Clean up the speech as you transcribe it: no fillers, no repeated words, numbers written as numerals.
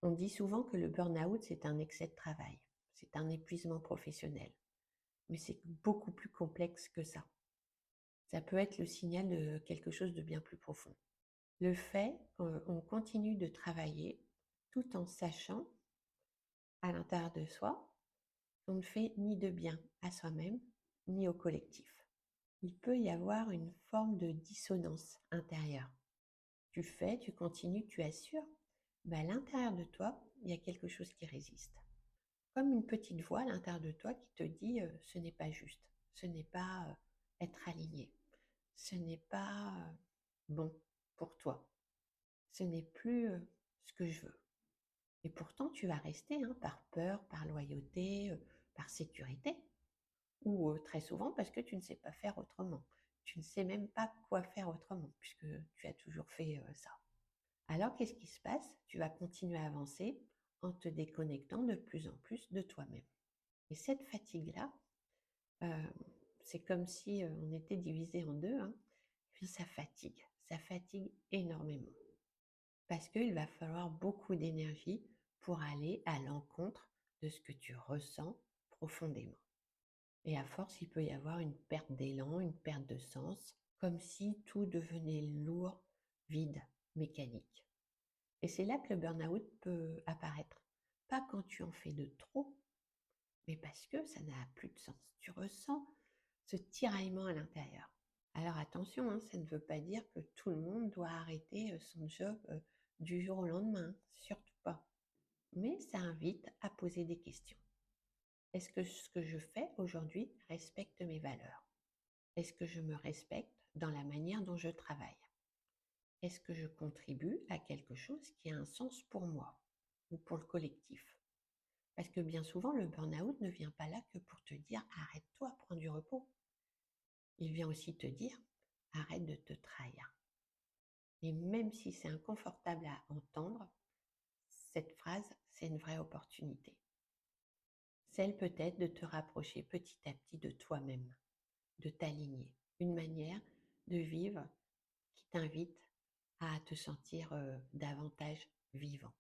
On dit souvent que le burn-out, c'est un excès de travail, c'est un épuisement professionnel, mais c'est beaucoup plus complexe que ça. Ça peut être le signal de quelque chose de bien plus profond. Le fait qu'on continue de travailler tout en sachant à l'intérieur de soi qu'on ne fait ni de bien à soi-même ni au collectif. Il peut y avoir une forme de dissonance intérieure. Tu fais, tu continues, tu assures, mais à l'intérieur de toi, il y a quelque chose qui résiste. Comme une petite voix à l'intérieur de toi qui te dit ce n'est pas juste, ce n'est pas être aligné, ce n'est pas bon pour toi, ce n'est plus ce que je veux. Et pourtant, tu vas rester par peur, par loyauté, par sécurité, ou très souvent parce que tu ne sais pas faire autrement. Tu ne sais même pas quoi faire autrement, puisque tu as toujours fait ça. Alors, qu'est-ce qui se passe? Tu vas continuer à avancer en te déconnectant de plus en plus de toi-même. Et cette fatigue-là, euh, c'est comme si on était divisé en deux, hein. Puis ça fatigue énormément. Parce qu'il va falloir beaucoup d'énergie pour aller à l'encontre de ce que tu ressens profondément. Et à force, il peut y avoir une perte d'élan, une perte de sens, comme si tout devenait lourd, vide, mécanique. Et c'est là que le burn-out peut apparaître. Pas quand tu en fais de trop, mais parce que ça n'a plus de sens. Tu ressens ce tiraillement à l'intérieur. Alors attention, hein, ça ne veut pas dire que tout le monde doit arrêter son job du jour au lendemain, surtout pas. Mais ça invite à poser des questions. Est-ce que ce que je fais aujourd'hui respecte mes valeurs? Est-ce que je me respecte dans la manière dont je travaille? Est-ce que je contribue à quelque chose qui a un sens pour moi ou pour le collectif? Parce que bien souvent, le burn-out ne vient pas là que pour te dire arrête-toi, prends du repos. Il vient aussi te dire arrête de te trahir. Et même si c'est inconfortable à entendre, cette phrase, c'est une vraie opportunité. Celle peut-être de te rapprocher petit à petit de toi-même, de t'aligner. Une manière de vivre qui t'invite à te sentir davantage vivant.